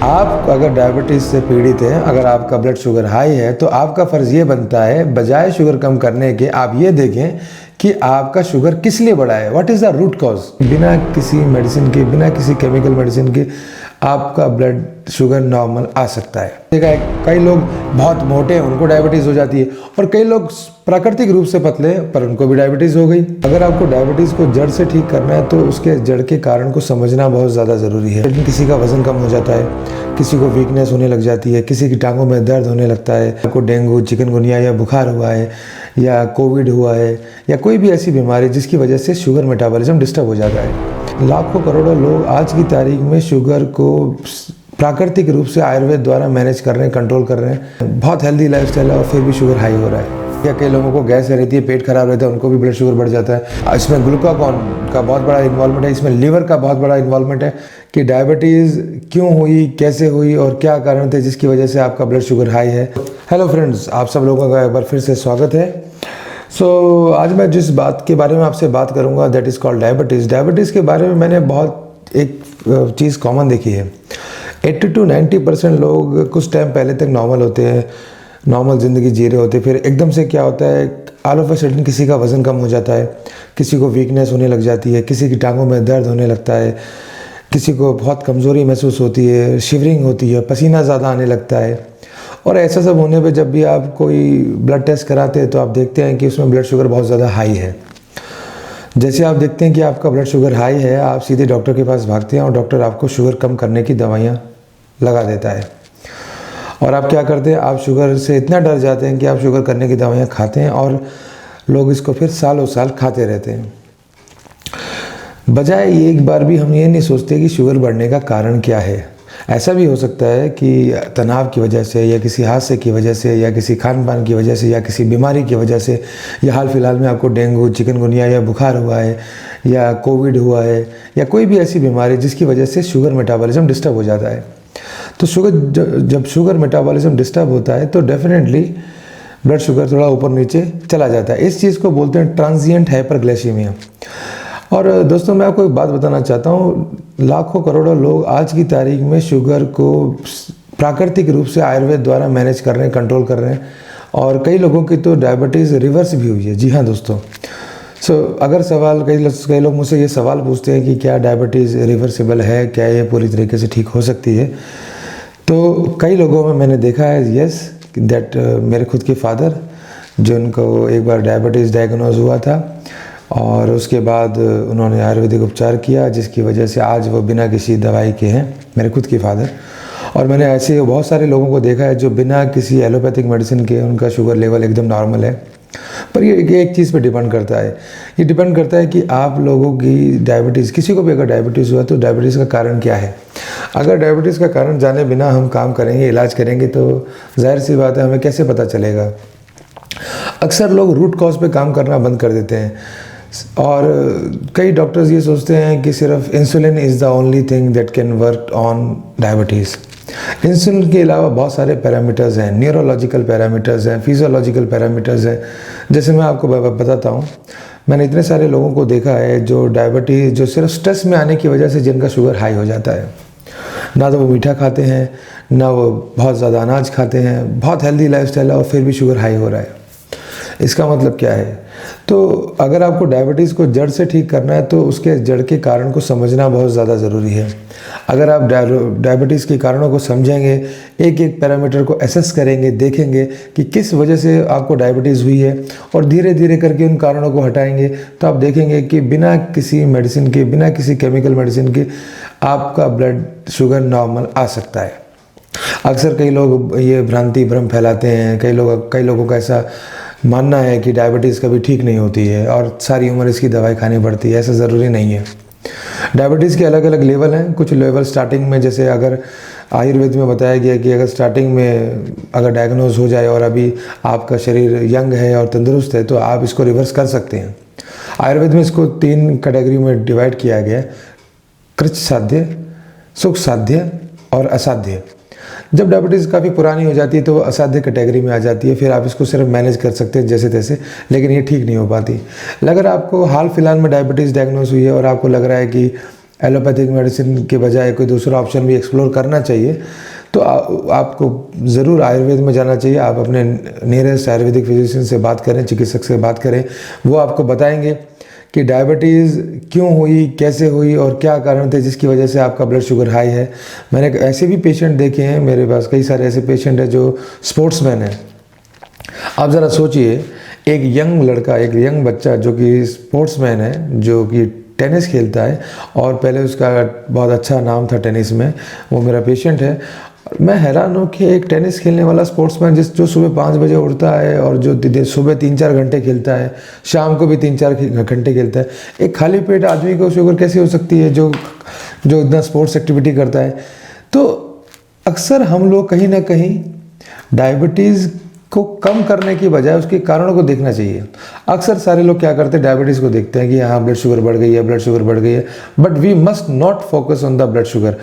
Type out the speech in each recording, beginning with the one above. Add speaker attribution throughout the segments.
Speaker 1: आप अगर डायबिटीज़ से पीड़ित हैं, अगर आपका ब्लड शुगर हाई है, तो आपका फ़र्ज़ ये बनता है बजाय शुगर कम करने के आप ये देखें कि आपका शुगर किस लिए बढ़ा है, what is the root cause. बिना किसी मेडिसिन के, बिना किसी केमिकल मेडिसिन के आपका ब्लड शुगर नॉर्मल आ सकता है। देखा है कई लोग बहुत मोटे हैं, उनको डायबिटीज़ हो जाती है, और कई लोग प्राकृतिक रूप से पतले हैं पर उनको भी डायबिटीज़ हो गई। अगर आपको डायबिटीज़ को जड़ से ठीक करना है तो उसके जड़ के कारण को समझना बहुत ज़्यादा ज़रूरी है। लेकिन किसी का वज़न कम हो जाता है, किसी को वीकनेस होने लग जाती है, किसी की टांगों में दर्द होने लगता है, आपको डेंगू, चिकनगुनिया या बुखार हुआ है, या कोविड हुआ है, या कोई भी ऐसी बीमारी जिसकी वजह से शुगर मेटाबॉलिज्म डिस्टर्ब हो जाता है। लाखों करोड़ों लोग आज की तारीख में शुगर को प्राकृतिक रूप से आयुर्वेद द्वारा मैनेज कर रहे हैं, कंट्रोल कर रहे हैं। बहुत हेल्दी लाइफस्टाइल है और फिर भी शुगर हाई हो रहा है। या कई लोगों को गैस रहती है, पेट खराब रहता है, उनको भी ब्लड शुगर बढ़ जाता है। इसमें ग्लूकागॉन का बहुत बड़ा इन्वॉल्वमेंट है, इसमें लीवर का बहुत बड़ा इन्वॉल्वमेंट है कि डायबिटीज़ क्यों हुई, कैसे हुई और क्या कारण थे जिसकी वजह से आपका ब्लड शुगर हाई है। हेलो फ्रेंड्स, आप सब लोगों का एक बार फिर से स्वागत है। आज मैं जिस बात के बारे में आपसे बात करूंगा that is called diabetes. Diabetes के बारे में मैंने बहुत एक चीज़ कॉमन देखी है। 80 to 90% लोग कुछ टाइम पहले तक नॉर्मल होते हैं, नॉर्मल ज़िंदगी जी रहे होते हैं, फिर एकदम से क्या होता है, ऑल ऑफ अ सडन किसी का वज़न कम हो जाता है, किसी को वीकनेस होने लग जाती है, किसी की टांगों में दर्द होने लगता है, किसी को बहुत कमज़ोरी महसूस होती है, शिवरिंग होती है, पसीना ज़्यादा आने लगता है। और ऐसा सब होने पे जब भी आप कोई ब्लड टेस्ट कराते हैं तो आप देखते हैं कि उसमें ब्लड शुगर बहुत ज़्यादा हाई है। जैसे आप देखते हैं कि आपका ब्लड शुगर हाई है, आप सीधे डॉक्टर के पास भागते हैं और डॉक्टर आपको शुगर कम करने की दवाइयाँ लगा देता है। और आप क्या करते हैं, आप शुगर से इतना डर जाते हैं कि आप शुगर करने की दवाइयाँ खाते हैं और लोग इसको फिर सालों साल खाते रहते हैं। बजाय एक बार भी हम ये नहीं सोचते कि शुगर बढ़ने का कारण क्या है। ऐसा भी हो सकता है कि तनाव की वजह से, या किसी हादसे की वजह से, या किसी खान पान की वजह से, या किसी बीमारी की वजह से, या हाल फिलहाल में आपको डेंगू, चिकनगुनिया या बुखार हुआ है, या कोविड हुआ है, या कोई भी ऐसी बीमारी जिसकी वजह से शुगर मेटाबॉलिज्म डिस्टर्ब हो जाता है। तो जब शुगर मेटाबॉलिज्म डिस्टर्ब होता है तो डेफिनेटली ब्लड शुगर थोड़ा ऊपर नीचे चला जाता है। इस चीज़ को बोलते हैं ट्रांजिएंट हाइपरग्लाइसीमिया। और दोस्तों, मैं आपको एक बात बताना चाहता हूँ, लाखों करोड़ों लोग आज की तारीख में शुगर को प्राकृतिक रूप से आयुर्वेद द्वारा मैनेज कर रहे हैं, कंट्रोल कर रहे हैं, और कई लोगों की तो डायबिटीज़ रिवर्स भी हुई है। जी हाँ दोस्तों। अगर सवाल कई लोग मुझसे ये सवाल पूछते हैं कि क्या डायबिटीज़ रिवर्सिबल है, क्या ये पूरी तरीके से ठीक हो सकती है, तो कई लोगों में मैंने देखा है येस दैट मेरे खुद के फादर, जिनको एक बार डायबिटीज़ डायग्नोज हुआ था और उसके बाद उन्होंने आयुर्वेदिक उपचार किया, जिसकी वजह से आज वो बिना किसी दवाई के हैं, मेरे खुद के फादर। और मैंने ऐसे बहुत सारे लोगों को देखा है जो बिना किसी एलोपैथिक मेडिसिन के उनका शुगर लेवल एकदम नॉर्मल है। पर ये एक चीज़ पे डिपेंड करता है, ये डिपेंड करता है कि आप लोगों की डायबिटीज़, किसी को भी अगर डायबिटीज़ हुआ तो डायबिटीज़ का कारण क्या है। अगर डायबिटीज़ का कारण जाने बिना हम काम करेंगे, इलाज करेंगे, तो जाहिर सी बात है हमें कैसे पता चलेगा। अक्सर लोग रूट कॉज पे काम करना बंद कर देते हैं, और कई डॉक्टर्स ये सोचते हैं कि सिर्फ insulin is the only thing that can work on diabetes. Insulin के अलावा बहुत सारे पैरामीटर्स हैं, न्यूरोलॉजिकल पैरामीटर्स हैं, फिजियोलॉजिकल पैरामीटर्स हैं। जैसे मैं आपको बताता हूँ, मैंने इतने सारे लोगों को देखा है जो डायबिटीज़, जो सिर्फ स्ट्रेस में आने की वजह से जिनका शुगर हाई हो जाता है। ना तो वो मीठा खाते हैं, ना वो बहुत ज़्यादा अनाज खाते हैं, बहुत हेल्दी लाइफस्टाइल है, और फिर भी शुगर हाई हो रहा है। इसका मतलब क्या है? तो अगर आपको डायबिटीज़ को जड़ से ठीक करना है तो उसके जड़ के कारण को समझना बहुत ज़्यादा ज़रूरी है। अगर आप डायबिटीज़ के कारणों को समझेंगे, एक एक पैरामीटर को एसेस करेंगे, देखेंगे कि किस वजह से आपको डायबिटीज़ हुई है, और धीरे धीरे करके उन कारणों को हटाएंगे, तो आप देखेंगे कि बिना किसी मेडिसिन के, बिना किसी केमिकल मेडिसिन के आपका ब्लड शुगर नॉर्मल आ सकता है। अक्सर कई लोग ये भ्रम फैलाते हैं, कई लोगों का ऐसा मानना है कि डायबिटीज़ कभी ठीक नहीं होती है और सारी उम्र इसकी दवाई खानी पड़ती है। ऐसा ज़रूरी नहीं है। डायबिटीज़ के अलग अलग लेवल हैं। कुछ लेवल स्टार्टिंग में, जैसे अगर आयुर्वेद में बताया गया कि अगर स्टार्टिंग में अगर डायग्नोज हो जाए और अभी आपका शरीर यंग है और तंदुरुस्त है, तो आप इसको रिवर्स कर सकते हैं। आयुर्वेद में इसको 3 कैटेगरी में डिवाइड किया गया है: कृच साध्य, सुख साध्य और असाध्य। जब डायबिटीज़ काफ़ी पुरानी हो जाती है तो वो असाध्य कैटेगरी में आ जाती है, फिर आप इसको सिर्फ मैनेज कर सकते हैं जैसे तैसे, लेकिन ये ठीक नहीं हो पाती। अगर आपको हाल फिलहाल में डायबिटीज़ डायग्नोज हुई है और आपको लग रहा है कि एलोपैथिक मेडिसिन के बजाय कोई दूसरा ऑप्शन भी एक्सप्लोर करना चाहिए, तो आपको ज़रूर आयुर्वेद में जाना चाहिए। आप अपने नियरेस्ट आयुर्वेदिक फिजिशियन से बात करें, चिकित्सक से बात करें, वो आपको बताएंगे कि डायबिटीज़ क्यों हुई, कैसे हुई और क्या कारण थे जिसकी वजह से आपका ब्लड शुगर हाई है। मैंने ऐसे भी पेशेंट देखे हैं, मेरे पास कई सारे ऐसे पेशेंट हैं जो स्पोर्ट्समैन हैं। आप ज़रा सोचिए, एक यंग लड़का, एक यंग बच्चा जो कि स्पोर्ट्समैन है, जो कि टेनिस खेलता है और पहले उसका बहुत अच्छा नाम था टेनिस में, वो मेरा पेशेंट है। मैं हैरान हूँ कि एक टेनिस खेलने वाला स्पोर्ट्समैन जो सुबह 5 बजे उठता है और जो सुबह 3-4 घंटे खेलता है, शाम को भी 3-4 घंटे खेलता है, एक खाली पेट आदमी को शुगर कैसे हो सकती है जो इतना स्पोर्ट्स एक्टिविटी करता है। तो अक्सर हम लोग कहीं ना कहीं डायबिटीज़ को कम करने की बजाय उसके कारणों को देखना चाहिए। अक्सर सारे लोग क्या करते हैं, डायबिटीज़ को देखते हैं कि हाँ ब्लड शुगर बढ़ गई है, ब्लड शुगर बढ़ गई है, but we must not focus on the blood sugar.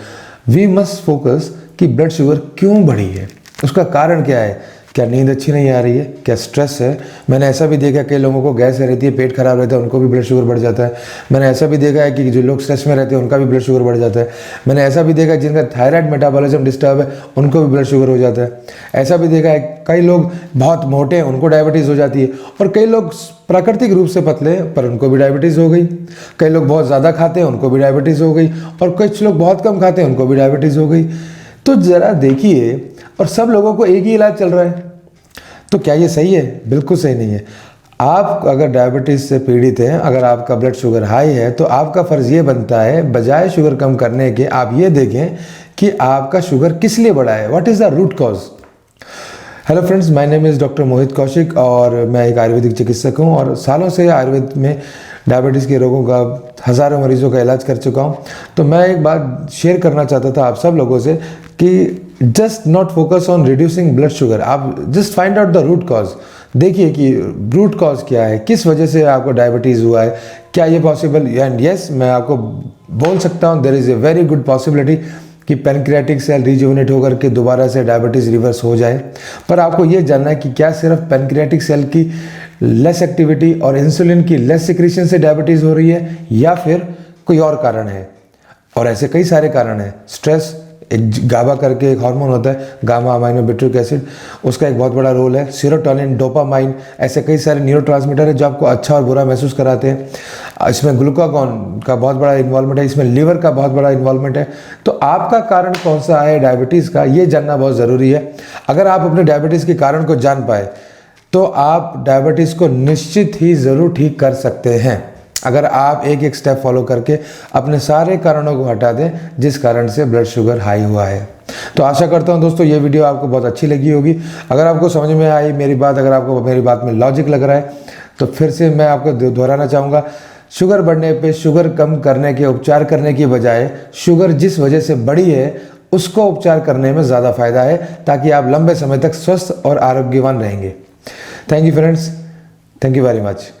Speaker 1: We must focus कि ब्लड शुगर क्यों बढ़ी है, उसका कारण क्या है। क्या नींद अच्छी नहीं आ रही है, क्या स्ट्रेस है। मैंने ऐसा भी देखा कई लोगों को गैस रहती है, पेट खराब रहता है, उनको भी ब्लड शुगर बढ़ जाता है। मैंने ऐसा भी देखा है कि जो लोग स्ट्रेस में रहते हैं उनका भी ब्लड शुगर बढ़ जाता है। मैंने ऐसा भी देखा है जिनका थायराइड मेटाबॉलिज्म डिस्टर्ब है उनको भी ब्लड शुगर हो जाता है। ऐसा भी देखा है कई लोग बहुत मोटे हैं उनको डायबिटीज़ हो जाती है, और कई लोग प्राकृतिक रूप से पतले हैं पर उनको भी डायबिटीज़ हो गई। कई लोग बहुत ज़्यादा खाते हैं उनको भी डायबिटीज़ हो गई, और कुछ लोग बहुत कम खाते हैं उनको भी डायबिटीज़ हो गई। तो ज़रा देखिए, और सब लोगों को एक ही इलाज चल रहा है, तो क्या ये सही है? बिल्कुल सही नहीं है। आप अगर डायबिटीज़ से पीड़ित हैं, अगर आपका ब्लड शुगर हाई है, तो आपका फ़र्ज़ ये बनता है बजाय शुगर कम करने के आप ये देखें कि आपका शुगर किस लिए बढ़ा है, what is the root cause. Hello friends, my name is doctor Mohit Kaushik और मैं एक आयुर्वेदिक चिकित्सक हूँ और सालों से आयुर्वेद में डायबिटीज़ के रोगों का हज़ारों मरीज़ों का इलाज कर चुका हूँ। तो मैं एक बात शेयर करना चाहता था आप सब लोगों से कि just not focus on reducing blood sugar, आप just find out the root cause. देखिए कि रूट कॉज क्या है, किस वजह से आपको डायबिटीज़ हुआ है, क्या ये पॉसिबल। एंड यस, मैं आपको बोल सकता हूँ there is a very good possibility कि पैनक्रियाटिक सेल रिजुविनेट होकर के दोबारा से डायबिटीज़ रिवर्स हो जाए। पर आपको ये जानना है कि क्या सिर्फ पैनक्रियाटिक सेल की लेस एक्टिविटी और इंसुलिन की लेस सिक्रीशन से डायबिटीज़ हो रही है, या फिर कोई और कारण है। और ऐसे कई सारे कारण हैं। स्ट्रेस, एक गाबा करके एक हार्मोन होता है, गामा अमाइनो बिट्रिक एसिड, उसका एक बहुत बड़ा रोल है। सेरोटोनिन, डोपामाइन, ऐसे कई सारे न्यूरोट्रांसमीटर हैं जो आपको अच्छा और बुरा महसूस कराते हैं। इसमें ग्लूकागॉन का बहुत बड़ा इन्वॉल्वमेंट है, इसमें लीवर का बहुत बड़ा इन्वॉल्वमेंट है। तो आपका कारण कौन सा है डायबिटीज़ का, ये जानना बहुत ज़रूरी है। अगर आप अपने डायबिटीज़ के कारण को जान पाए तो आप डायबिटीज़ को निश्चित ही ज़रूर ठीक कर सकते हैं, अगर आप एक एक स्टेप फॉलो करके अपने सारे कारणों को हटा दें जिस कारण से ब्लड शुगर हाई हुआ है। तो आशा करता हूं दोस्तों ये वीडियो आपको बहुत अच्छी लगी होगी। अगर आपको समझ में आई मेरी बात, अगर आपको मेरी बात में लॉजिक लग रहा है, तो फिर से मैं आपको दोहराना चाहूँगा, शुगर बढ़ने पे शुगर कम करने के उपचार करने की बजाय शुगर जिस वजह से बढ़ी है उसको उपचार करने में ज़्यादा फायदा है, ताकि आप लंबे समय तक स्वस्थ और आरोग्यवान रहेंगे। Thank you friends, thank you very much.